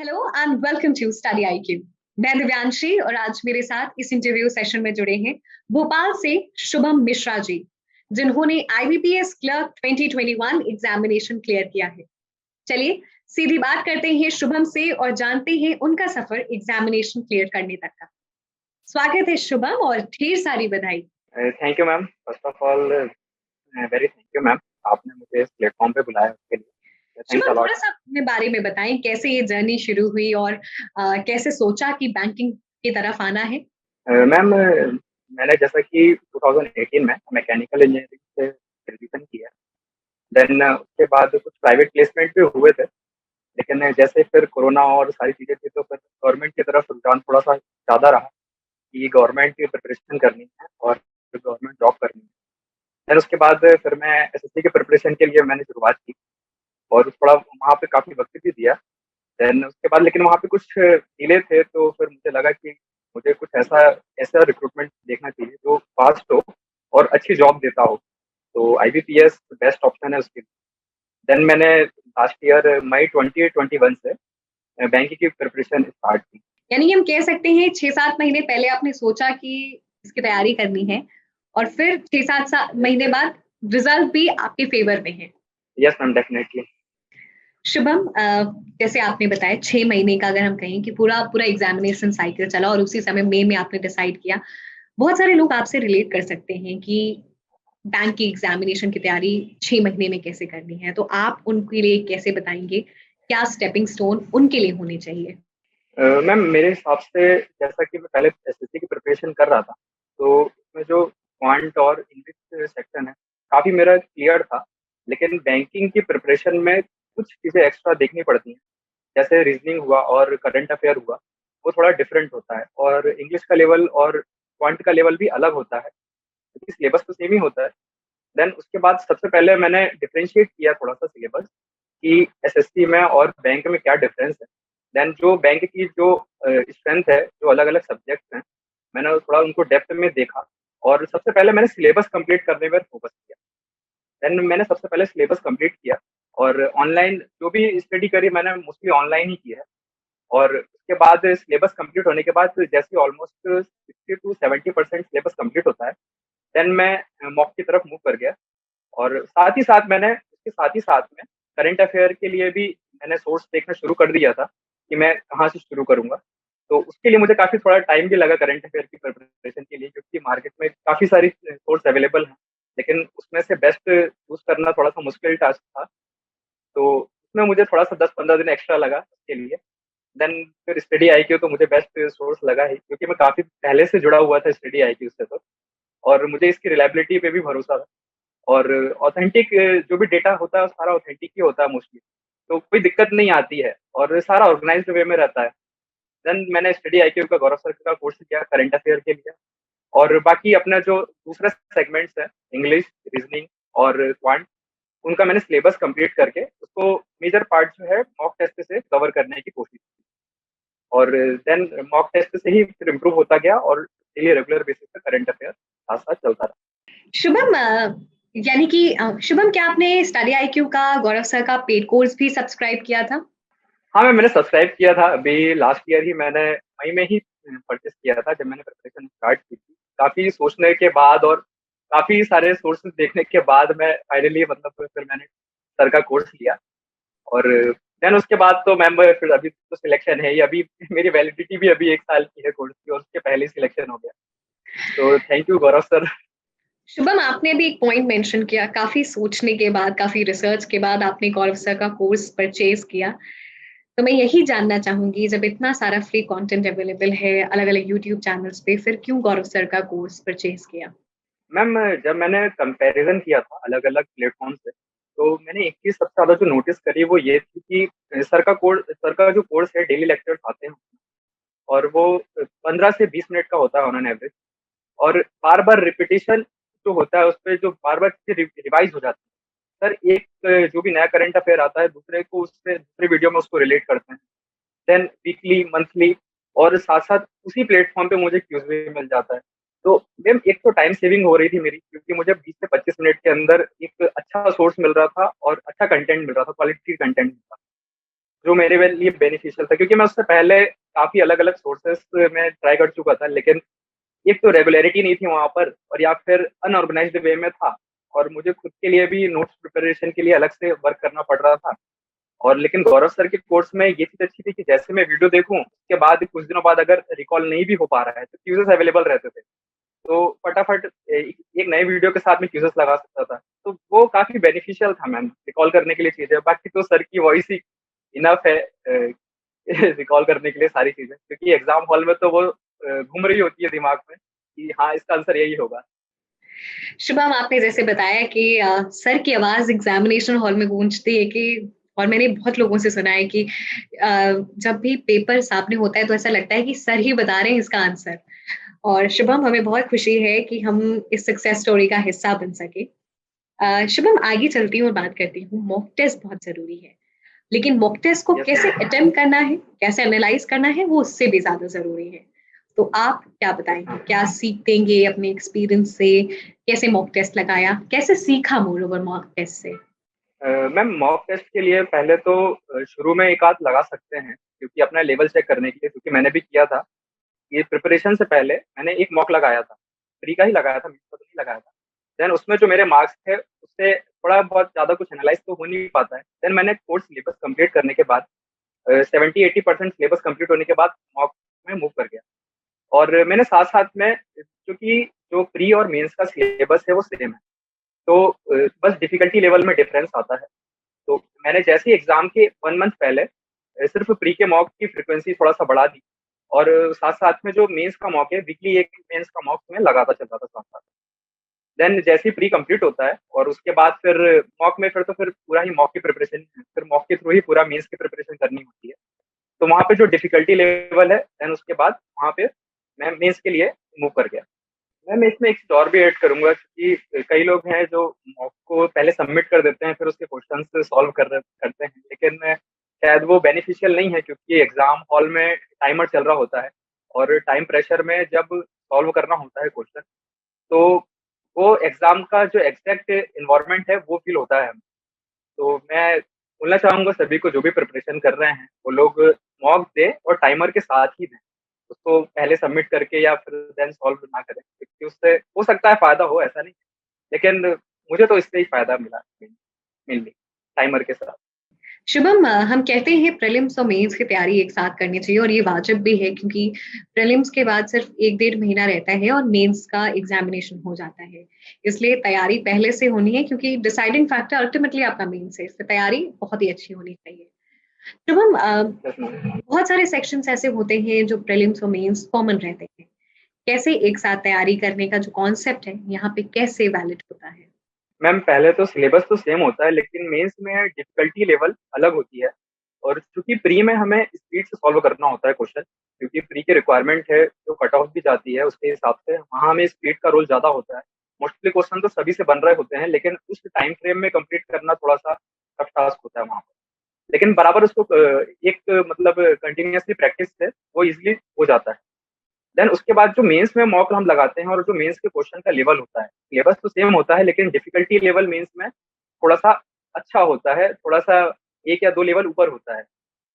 Hello and welcome to study IQ. मैं दिव्यांशी और आज मेरे साथ इस इंटरव्यू सेशन में जुड़े हैं भोपाल से शुभम मिश्रा जी, जिन्होंने आईबीपीएस क्लर्क 2021 एग्जामिनेशन क्लियर किया है। चलिए सीधी बात करते हैं शुभम से और जानते हैं उनका सफर एग्जामिनेशन क्लियर करने तक का। स्वागत है शुभम और ढेर सारी बधाई। Thank you ma'am. First of all very thank you ma'am, आपने मुझे इस प्लेटफॉर्म पे बुलाया उसके लिए थैंक्स शुभम अ लॉट। थोड़ा सा अपने बारे में बताएं, कैसे ये जर्नी शुरू हुई और कैसे सोचा कि बैंकिंग की तरफ आना है। मैम मैंने जैसा कि 2018 में मैकेनिकल इंजीनियरिंग से ग्रेजुएशन किया। देन उसके बाद कुछ प्राइवेट प्लेसमेंट भी हुए थे, लेकिन जैसे फिर कोरोना और सारी चीज़ें थी तो फिर गवर्नमेंट की तरफ रुझान थोड़ा सा ज़्यादा रहा कि गवर्नमेंट की प्रिपरेशन करनी है और गवर्नमेंट जॉब करनी है। देन उसके बाद फिर मैं एसएससी की प्रिपरेशन के लिए मैंने शुरुआत की और थोड़ा वहाँ पे काफ़ी वक्त भी दिया। देन उसके बाद लेकिन वहाँ पे कुछ डिले थे, तो फिर मुझे लगा कि मुझे कुछ ऐसा ऐसा रिक्रूटमेंट देखना चाहिए जो फास्ट हो और अच्छी जॉब देता हो। तो आईबीपीएस बेस्ट ऑप्शन है उसके लिए। देन मैंने लास्ट ईयर मई 2021 से बैंक की प्रिपरेशन स्टार्ट की। यानी कि हम कह सकते हैं 6-7 महीने पहले आपने सोचा कि इसकी तैयारी करनी है और फिर 6-7 महीने बाद रिजल्ट भी आपके फेवर में है। Yes ma'am, definitely. शुभम, जैसे आपने बताया 6 महीने का अगर हम कहें कि पूरा पूरा एग्जामिनेशन साइकिल चला और उसी समय मई में आपने डिसाइड किया। बहुत सारे लोग आपसे रिलेट कर सकते हैं कि बैंक की एग्जामिनेशन की तैयारी 6 महीने में कैसे करनी है, तो आप उनके लिए कैसे बताएंगे क्या स्टेपिंग स्टोन उनके लिए होने चाहिए। मैम मेरे हिसाब से जैसा कि मैं पहले एसएससी की प्रिपरेशन कर रहा था, तो उसमें जो क्वांट और इंग्लिश सेक्शन है काफ़ी मेरा क्लियर था। लेकिन बैंकिंग की प्रिपरेशन में कुछ चीज़ें एक्स्ट्रा देखनी पड़ती हैं, जैसे रीजनिंग हुआ और करंट अफेयर हुआ, वो थोड़ा डिफरेंट होता है और इंग्लिश का लेवल और क्वांट का लेवल भी अलग होता है, क्योंकि सिलेबस तो सेम ही होता है। देन उसके बाद सबसे पहले मैंने डिफरेंशिएट किया थोड़ा सा सिलेबस कि एसएससी में और बैंक में क्या डिफरेंस है। देन जो बैंक की जो स्ट्रेंथ है, जो अलग अलग सब्जेक्ट्स हैं, मैंने थोड़ा उनको डेप्थ में देखा और सबसे पहले मैंने सिलेबस कंप्लीट करने पर फोकस किया। देन मैंने सबसे पहले सिलेबस कंप्लीट किया और ऑनलाइन जो भी स्टडी करी मैंने मोस्टली ऑनलाइन ही की है। और उसके बाद सिलेबस कंप्लीट होने के बाद जैसे ऑलमोस्ट 60 to 70% सिलेबस कंप्लीट होता है, देन मैं मॉक की तरफ मूव कर गया। और साथ ही साथ मैंने इसके साथ ही साथ में करंट अफेयर के लिए भी मैंने सोर्स देखना शुरू कर दिया था कि मैं कहाँ से शुरू करूँगा। तो उसके लिए मुझे काफ़ी थोड़ा टाइम भी लगा करंट अफेयर की प्रिपरेशन के लिए, क्योंकि मार्केट में काफ़ी सारी सोर्स अवेलेबल हैं, लेकिन उसमें से बेस्ट चूज़ करना थोड़ा-सा मुश्किल टास्क था। तो उसमें मुझे थोड़ा-सा 10-15 दिन एक्स्ट्रा लगा उसके लिए। देन फिर स्टडी आईक्यू तो मुझे बेस्ट सोर्स लगा ही, क्योंकि मैं काफ़ी पहले से जुड़ा हुआ था स्टडी आईक्यू से तो, और मुझे इसकी रिलायबिलिटी पे भी भरोसा था। और ऑथेंटिक जो भी डेटा होता है वो सारा ऑथेंटिक ही होता है मोस्टली, तो कोई दिक्कत नहीं आती है और सारा ऑर्गेनाइज्ड वे में रहता है। देन मैंने स्टडी आईक्यू का गौरव सर का कोर्स किया करंट अफेयर के लिए, और बाकी अपना जो दूसरा सेगमेंट्स है इंग्लिश, रीजनिंग और क्वांट, उनका मैंने सिलेबस कंप्लीट करके उसको मेजर पार्ट जो है मॉक टेस्ट से कवर करने की कोशिश की। और देन मॉक टेस्ट से ही फिर इम्प्रूव होता गया और डेली रेगुलर बेसिस पे करंट अफेयर साथ साथ चलता रहा। शुभम, यानी कि शुभम, क्या आपने स्टडी आईक्यू का गौरव सर का पेड कोर्स भी सब्सक्राइब किया था। हाँ मैंने सब्सक्राइब किया था, अभी लास्ट ईयर ही मैंने मई में ही परचेस किया था जब मैंने प्रिपरेशन स्टार्ट की थी। काफ़ी सोचने के बाद और काफ़ी सारे सोर्सेज देखने के बाद मैं फाइनली मतलब फिर मैंने सर का कोर्स लिया। और देन उसके बाद तो मैम फिर अभी तो सिलेक्शन है ही, अभी मेरी वैलिडिटी भी अभी 1 साल की है कोर्स की, और उसके पहले ही सिलेक्शन हो गया। तो thank you Gaurav sir. Shubham, आपने भी एक पॉइंट मेंशन किया, काफी सोचने के बाद, काफी रिसर्च के बाद आपने गौरव सर का कोर्स परचेज किया। तो मैं यही जानना चाहूंगी, जब इतना सारा फ्री कंटेंट अवेलेबल है अलग अलग यूट्यूब चैनल्स पे, फिर क्यों गौरव सर का कोर्स परचेज किया। मैम जब मैंने कंपैरिजन किया था अलग अलग प्लेटफॉर्म से, तो मैंने एक चीज सबसे ज्यादा जो नोटिस करी वो ये थी कि सर का जो कोर्स है डेली लेक्चर्स आते हैं, और वो 15 से 20 मिनट का होता है ऑन एन एवरेज। और बार बार रिपीटिशन जो होता है उस पर जो बार बार रिवाइज हो जाती है। सर एक जो भी नया करंट अफेयर आता है दूसरे को उससे दूसरे वीडियो में उसको रिलेट करते हैं। देन वीकली, मंथली, और साथ साथ उसी प्लेटफॉर्म पे मुझे क्यूज भी मिल जाता है। तो मैम एक तो टाइम सेविंग हो रही थी मेरी, क्योंकि मुझे 20 से 25 मिनट के अंदर एक अच्छा सोर्स मिल रहा था और अच्छा कंटेंट मिल रहा था, क्वालिटी कंटेंट मिल रहा था। जो मेरे लिए बेनिफिशियल था, क्योंकि मैं उससे पहले काफी अलग अलग सोर्सेस में ट्राई कर चुका था, लेकिन एक तो रेगुलरिटी नहीं थी वहां पर, और या फिर अनऑर्गेनाइज्ड वे में था, और मुझे खुद के लिए भी नोट्स प्रिपरेशन के लिए अलग से वर्क करना पड़ रहा था। और लेकिन गौरव सर के कोर्स में ये चीज अच्छी थी कि जैसे मैं वीडियो देखूं उसके बाद कुछ दिनों बाद अगर रिकॉल नहीं भी हो पा रहा है तो क्यूजेस अवेलेबल रहते थे, तो फटाफट एक नए वीडियो के साथ में क्यूजेस लगा सकता था। तो वो काफी बेनिफिशियल था मैम, रिकॉल करने के लिए चीजें। बाकी तो सर की वॉइस ही इनफ है रिकॉल करने के लिए सारी चीजें, क्योंकि एग्जाम हॉल में तो वो घूम रही होती है दिमाग में कि हाँ इसका आंसर यही होगा। शुभम, आपने जैसे बताया कि सर की आवाज एग्जामिनेशन हॉल में गूंजती है कि, और मैंने बहुत लोगों से सुना है कि जब भी पेपर सामने होता है तो ऐसा लगता है कि सर ही बता रहे हैं इसका आंसर। और शुभम, हमें बहुत खुशी है कि हम इस सक्सेस स्टोरी का हिस्सा बन सके। शुभम, आगे चलती हूँ और बात करती हूँ। मॉक टेस्ट बहुत जरूरी है, लेकिन मॉक टेस्ट को यस कैसे मैम। अटेम्प्ट करना है, कैसे एनालाइज करना है, वो उससे भी ज्यादा जरूरी है। तो आप क्या बताएंगे, हाँ क्या सीख देंगे अपने एक्सपीरियंस से? कैसे मॉक टेस्ट लगाया, कैसे सीखा मोर ओवर मॉक टेस्ट से? मैम, मॉक टेस्ट के लिए पहले तो शुरू में एक आध लगा सकते हैं, क्योंकि अपना लेवल चेक करने के लिए, क्योंकि मैंने भी किया था। ये प्रिपरेशन से पहले मैंने एक मॉक लगाया था, फ्री का ही लगाया था, मेंस का तो नहीं लगाया था। देन उसमें जो मेरे मार्क्स थे उससे थोड़ा बहुत ज्यादा कुछ एनालाइज तो हो नहीं पाता है। देन मैंने कोर्स सिलेबस कंप्लीट करने के बाद 70-80% सिलेबस कंप्लीट होने के बाद मॉक में मूव कर गया। और मैंने साथ साथ में, क्योंकि जो प्री और मेंस का सिलेबस है वो सेम है, तो बस डिफिकल्टी लेवल में डिफरेंस आता है। तो मैंने जैसे ही एग्जाम के 1 मंथ पहले सिर्फ प्री के मॉक की फ्रिक्वेंसी थोड़ा सा बढ़ा दी, और साथ साथ में जो मेंस का मॉक है, वीकली एक मेंस का मॉक में लगाता चलता था साथ साथ। देन जैसे ही प्री कंप्लीट होता है और उसके बाद फिर मॉक में, फिर तो फिर पूरा ही मॉक की प्रिपरेशन, फिर मॉक के थ्रू ही पूरा मेंस की प्रिपरेशन करनी होती है। तो वहाँ पे जो डिफिकल्टी लेवल है, देन उसके बाद वहाँ पे मैं मेंस के लिए मूव कर गया। मैं इसमें एक चीज और भी ऐड करूंगा, कि कई लोग हैं जो मॉक को पहले सबमिट कर देते हैं, फिर उसके क्वेश्चन सॉल्व करते हैं, लेकिन शायद वो बेनिफिशियल नहीं है, क्योंकि एग्जाम हॉल में टाइमर चल रहा होता है, और टाइम प्रेशर में जब सॉल्व करना होता है क्वेश्चन, तो वो एग्जाम का जो एग्जैक्ट इन्वायरमेंट है वो फील होता है। तो मैं बोलना चाहूंगा सभी को, जो भी प्रिपरेशन कर रहे हैं वो लोग मॉक दे और टाइमर के साथ ही दें, उसको पहले सबमिट करके या फिर देन सॉल्व ना करें, क्योंकि उससे हो सकता है फायदा हो, ऐसा नहीं, लेकिन मुझे तो इससे ही फायदा मिला मेनली टाइमर के साथ। शुभम, हम कहते हैं प्रीलिम्स और मेंस की तैयारी एक साथ करनी चाहिए, और ये वाजिब भी है, क्योंकि प्रीलिम्स के बाद सिर्फ 1 डेढ़ महीना रहता है और मेंस का एग्जामिनेशन हो जाता है। इसलिए तैयारी पहले से होनी है, क्योंकि डिसाइडिंग फैक्टर अल्टीमेटली आपका मेंस है। इसलिए तैयारी बहुत ही अच्छी होनी चाहिए। शुभम, बहुत सारे सेक्शंस ऐसे होते हैं जो प्रीलिम्स और मेंस कॉमन रहते हैं। कैसे एक साथ तैयारी करने का जो कॉन्सेप्ट है यहाँ पे कैसे वैलिड होता है? मैम, पहले तो सिलेबस तो सेम होता है, लेकिन मेंस में डिफिकल्टी लेवल अलग होती है। और चूंकि प्री में हमें स्पीड से सॉल्व करना होता है क्वेश्चन, क्योंकि प्री की रिक्वायरमेंट है, जो कट ऑफ भी जाती है उसके हिसाब से, वहाँ हमें स्पीड का रोल ज्यादा होता है। मोस्टली क्वेश्चन तो सभी से बन रहे होते हैं, लेकिन उस टाइम फ्रेम में कंप्लीट करना थोड़ा सा टफ टास्क होता है वहाँ पर। लेकिन बराबर उसको एक मतलब कंटिन्यूसली प्रैक्टिस से वो इजिली हो जाता है। देन उसके बाद जो मेंस में मॉक हम लगाते हैं, और जो मेंस के क्वेश्चन का लेवल होता है, सिलेबस तो सेम होता है, लेकिन डिफिकल्टी लेवल मेंस में थोड़ा सा अच्छा होता है, थोड़ा सा 1 या 2 लेवल ऊपर होता है।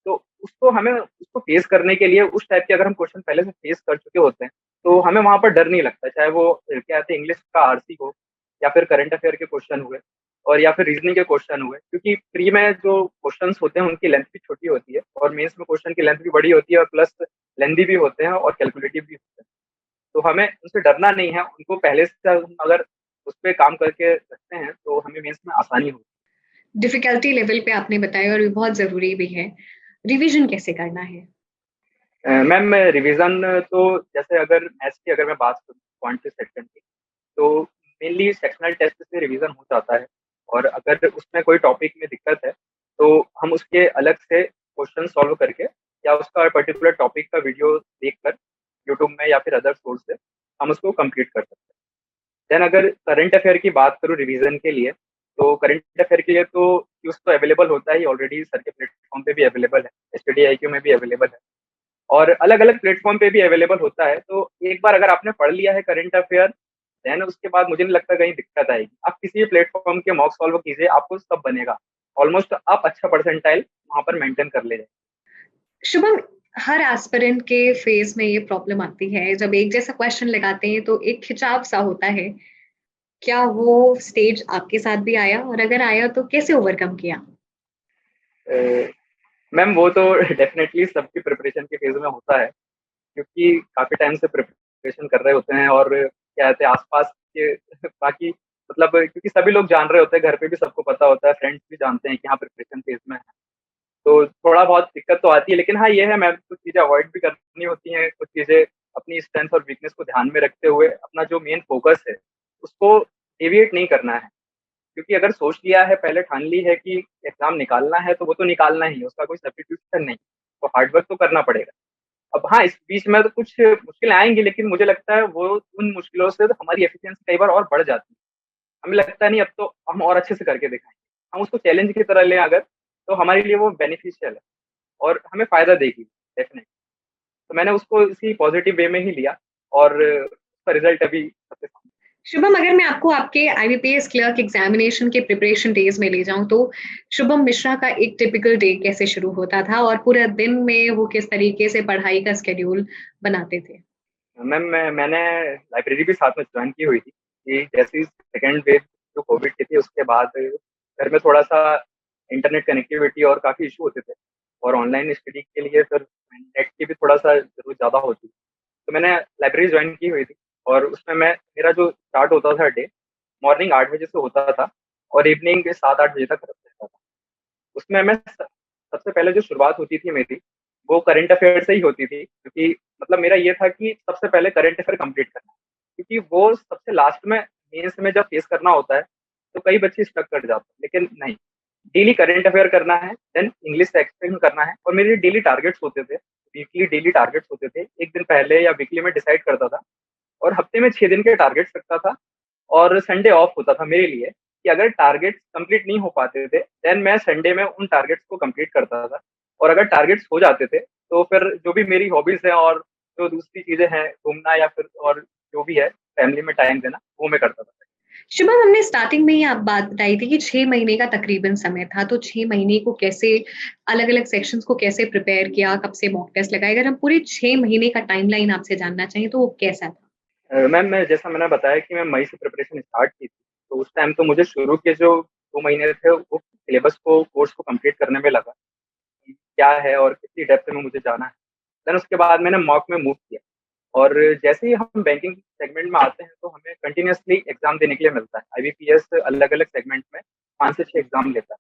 तो उसको हमें उसको फेस करने के लिए, उस टाइप के अगर हम क्वेश्चन पहले से फेस कर चुके होते हैं, तो हमें वहां पर डर नहीं लगता, चाहे वो क्या कहते हैं इंग्लिश का आरसी हो, या फिर करंट अफेयर के क्वेश्चन हुए, और या फिर रीजनिंग के क्वेश्चन हुए। क्योंकि प्री में जो क्वेश्चंस होते हैं उनकी लेंथ भी छोटी होती है, और मेंस में क्वेश्चन की लेंथ भी बड़ी होती है, और प्लस लेंदी भी होते हैं और कैलकुलेटिव भी होते हैं। तो हमें उनसे डरना नहीं है, उनको पहले से हम अगर उस पर काम करके रखते हैं तो हमें मेंस में आसानी होगी। डिफिकल्टी लेवल पे आपने बताया, और ये बहुत जरूरी भी है। रिवीजन कैसे करना है? मैम, रिवीजन तो जैसे अगर मैथ्स की अगर मैं बात करूँ क्वांटिटी सेक्शन की, तो मेनली सेक्शनल टेस्ट से रिवीजन हो जाता है। और अगर उसमें कोई टॉपिक में दिक्कत है तो हम उसके अलग से क्वेश्चन सॉल्व करके, या उसका पर्टिकुलर टॉपिक का वीडियो देखकर यूट्यूब में या फिर अदर सोर्स से हम उसको कंप्लीट कर सकते हैं। देन अगर करंट अफेयर की बात करूँ रिवीजन के लिए, तो करंट अफेयर के लिए तो न्यूज़ तो अवेलेबल होता है ही ऑलरेडी, सर के प्लेटफॉर्म पे भी अवेलेबल है, स्टडी IQ में भी अवेलेबल है, और अलग अलग प्लेटफॉर्म पे भी अवेलेबल होता है। तो एक बार अगर आपने पढ़ लिया है करंट अफेयर, देन उसके बाद मुझे नहीं लगता कहीं दिक्कत आएगी। आप किसी भी प्लेटफॉर्म के मॉक सॉल्व कीजिए, आपको सब बनेगा। ऑलमोस्ट आप अच्छा परसेंटाइल वहाँ पर मेंटेन कर ले जाए। शुभम, हर एस्पिरेंट के फेस में ये प्रॉब्लम आती है, जब एक जैसा क्वेश्चन लगाते हैं तो एक खिंचाव सा होता है। क्या वो स्टेज आपके साथ भी आया, और अगर आया तो कैसे ओवरकम किया? मैम वो तो डेफिनेटली सबकी प्रिपरेशन के फेज में होता है, क्योंकि काफी टाइम से प्रिपरेशन कर रहे होते हैं और क्या कहते हैं आसपास के बाकी मतलब क्योंकि सभी लोग जान रहे होते हैं, घर पे भी सबको पता होता है, फ्रेंड्स भी जानते हैं कि हाँ प्रिपरेशन फेज में है। तो थोड़ा बहुत दिक्कत तो आती है, लेकिन हाँ ये है मैम, कुछ चीजें अवॉइड भी करनी होती हैं, कुछ चीजें अपनी स्ट्रेंथ और वीकनेस को ध्यान में रखते हुए अपना जो मेन फोकस है उसको डेविएट नहीं करना है। क्योंकि अगर सोच लिया है, पहले ठान ली है कि एग्जाम निकालना है, तो वो तो निकालना ही है, उसका कोई सब्स्टिट्यूशन नहीं। तो हार्डवर्क तो करना पड़ेगा। अब हाँ, इस बीच में तो कुछ मुश्किलें आएंगी, लेकिन मुझे लगता है वो उन मुश्किलों से तो हमारी एफिशिएंसी कई बार और बढ़ जाती है। हमें लगता है नहीं अब तो हम और अच्छे से करके दिखाएंगे, हम उसको चैलेंज की तरह लें अगर, तो हमारे लिए वो बेनिफिशियल है और हमें फायदा देगी डेफिनेटली। तो मैंने उसको इसी पॉजिटिव वे में ही लिया और उसका रिजल्ट अभी सबके सामने। शुभम, अगर मैं आपको आपके आईबीपीएस क्लर्क एग्जामिनेशन के प्रिपरेशन डेज में ले जाऊं तो शुभम मिश्रा का एक टिपिकल डे कैसे शुरू होता था, और पूरे दिन में वो किस तरीके से पढ़ाई का स्केड्यूल बनाते थे? मैम मैंने लाइब्रेरी भी साथ में ज्वाइन की हुई थी कि जैसे ही सेकेंड वेव जो कोविड की थी उसके बाद घर में थोड़ा सा इंटरनेट कनेक्टिविटी और काफ़ी इशू होते थे, और ऑनलाइन स्टडी के लिए फिर नेट की भी थोड़ा सा जरूरत ज़्यादा होती। तो मैंने लाइब्रेरी ज्वाइन की हुई थी और उसमें मैं मेरा जो स्टार्ट होता था डे मॉर्निंग 8 बजे से होता था और इवनिंग के 7-8 बजे तक रहता था। उसमें मैं सबसे पहले जो शुरुआत होती थी मेरी, वो करंट अफेयर से ही होती थी, क्योंकि मतलब मेरा ये था कि सबसे पहले करंट अफेयर कंप्लीट करना है, क्योंकि वो सबसे लास्ट में मेंस में जब फेस करना होता है तो कई बच्चे स्टक कर जाते हैं, लेकिन नहीं, डेली करंट अफेयर करना है, देन इंग्लिश से एक्सप्लेन करना है। और मेरे डेली टारगेट्स होते थे, वीकली डेली टारगेट्स होते थे, एक दिन पहले या वीकली में डिसाइड करता था और हफ्ते में 6 दिन के टारगेट्स रखता था। और संडे ऑफ होता था मेरे लिए कि अगर टारगेट्स कंप्लीट नहीं हो पाते थे देन मैं संडे में उन टारगेट्स को कंप्लीट करता था। और अगर टारगेट्स हो जाते थे तो फिर जो भी मेरी हॉबीज हैं और जो दूसरी चीजें हैं, घूमना या फिर और जो भी है फैमिली में टाइम देना, वो मैं करता था। शुभम, हमने स्टार्टिंग में ही आप बात बताई थी कि 6 महीने का तकरीबन समय था, तो 6 महीने को कैसे अलग अलग सेक्शंस को कैसे प्रिपेयर किया, कब से मॉक टेस्ट लगाए? अगर हम पूरे 6 महीने का टाइमलाइन आपसे जानना चाहें तो वो कैसा था? मैम मैं जैसा मैंने बताया कि मैं मई से प्रिपरेशन स्टार्ट की थी, तो उस टाइम तो मुझे शुरू के जो 2 महीने थे वो सिलेबस को कोर्स को कंप्लीट करने में लगा कि क्या है और कितनी डेप्थ में मुझे जाना है। देन उसके बाद मैंने मॉक में मूव किया, और जैसे ही हम बैंकिंग सेगमेंट में आते हैं तो हमें कंटिन्यूअसली एग्जाम देने के लिए मिलता है। आईबीपीएस अलग अलग सेगमेंट में 5 से 6 एग्जाम लेता है।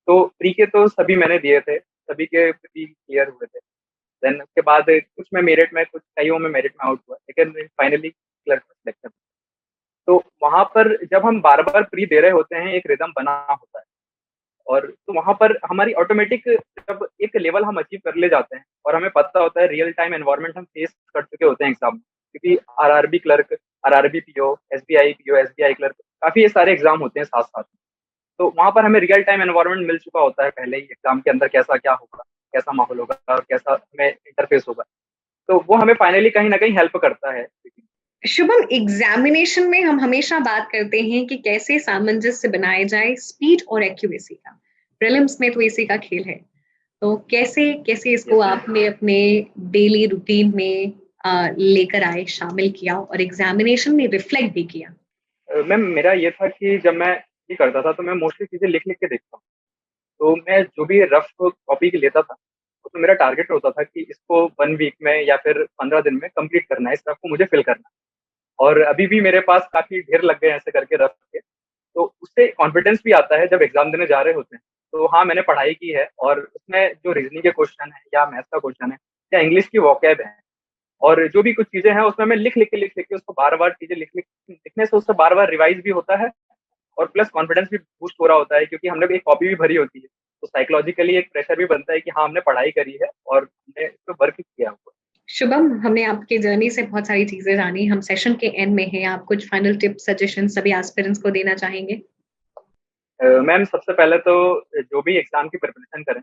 तो प्री के तो सभी मैंने दिए थे, सभी के प्री क्लियर हुए थे। देन उसके बाद कुछ में मेरिट में, कुछ कईयों में मेरिट में आउट हुआ, लेकिन फाइनली क्लर्क में सिलेक्शन। तो वहां पर जब हम बार बार प्री दे रहे होते हैं एक रिदम बना होता है, और तो वहां पर हमारी ऑटोमेटिक जब एक लेवल हम अचीव कर ले जाते हैं और हमें पता होता है रियल टाइम एनवायरनमेंट हम फेस कर चुके होते हैं एग्जाम में, क्योंकि RRB clerk, RRB PO, SBI PO, SBI clerk, काफी ये सारे एग्जाम होते हैं साथ साथ में। तो वहां पर हमें रियल टाइम एनवायरनमेंट मिल चुका होता है पहले ही एग्जाम के अंदर, कैसा क्या होगा, कैसा माहौल होगा और कैसा हमें इंटरफेस होगा। तो वो हमें फाइनली कहीं ना कहीं हेल्प करता है। शुभम, एग्जामिनेशन में हम हमेशा बात करते हैं कि कैसे सामंजस्य बनाए जाए स्पीड और एक्यूरेसी का। प्रीलिम्स में तो इसी का खेल है, तो कैसे कैसे इसको यस मैम। आपने अपने डेली रूटीन में लेकर आए, शामिल किया और एग्जामिनेशन में रिफ्लेक्ट भी किया? मैम मेरा ये था कि जब मैं ये करता था तो मैं मोस्टली चीजें लिख लिख के देखता हूँ। तो मैं जो भी रफ कॉपी लेता था उसमें मेरा टारगेट होता था कि इसको 1 वीक में या फिर 15 दिन में कंप्लीट करना है, इस रफ को मुझे फिल करना है। और अभी भी मेरे पास काफी ढेर लग गए हैं ऐसे करके रफ के। तो उससे कॉन्फिडेंस भी आता है जब एग्जाम देने जा रहे होते हैं। तो हाँ, मैंने पढ़ाई की है और उसमें जो रीजनिंग के क्वेश्चन है या मैथ्स का क्वेश्चन है या इंग्लिश की वोकैब है और जो भी कुछ चीजें हैं उसमें मैं लिख लिख के उसको बार बार चीजें लिखने से उससे बार बार रिवाइज भी होता है और प्लस कॉन्फिडेंस भी बूस्ट हो रहा होता है, क्योंकि हमने एक कॉपी भी भरी होती है। तो साइकोलॉजिकली एक प्रेशर भी बनता है कि हाँ हमने पढ़ाई करी है और हमने इस पर वर्क किया हुआ शुभम, हमने आपके जर्नी से बहुत सारी चीजें जानी, हम सेशन के एंड में हैं, आप कुछ फाइनल टिप्स सजेशन सभी एस्पिरेंट्स को देना चाहेंगे? है। मैम सबसे पहले तो जो भी एग्जाम की प्रिपरेशन करें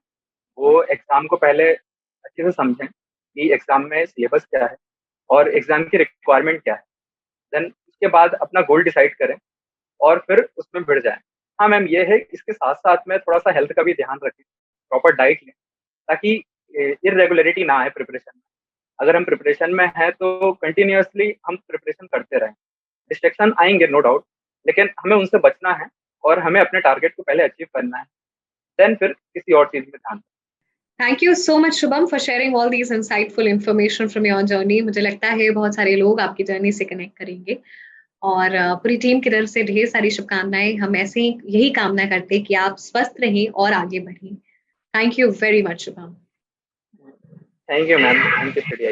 वो एग्जाम को पहले अच्छे से समझें कि एग्जाम में सिलेबस क्या है और एग्जाम की रिक्वायरमेंट क्या है। देन उसके बाद अपना गोल डिसाइड करें और फिर उसमें भिड़ जाएं। हाँ मैम, ये है, इसके साथ साथ में थोड़ा सा हेल्थ का भी ध्यान रखें, प्रॉपर डाइट लें, ताकि इरेगुलरिटी ना आए प्रिपरेशन में। अगर हम प्रिपरेशन में हैं तो कंटिन्यूअसली हम प्रिपरेशन करते रहें। डिस्ट्रैक्शन आएंगे नो डाउट, लेकिन हमें उनसे बचना है और हमें अपने टारगेट को पहले अचीव करना है, देन फिर किसी और चीज में ध्यान। Thank you so much Shubham for sharing all these insightful information from your journey. मुझे लगता है बहुत सारे लोग आपकी जर्नी से कनेक्ट करेंगे, और पूरी टीम की तरफ से ढेर सारी शुभकामनाएं। हम ऐसे ही यही कामना करते हैं कि आप स्वस्थ रहें और आगे बढ़ें। Thank you very much Shubham. Thank you ma'am, thank you study.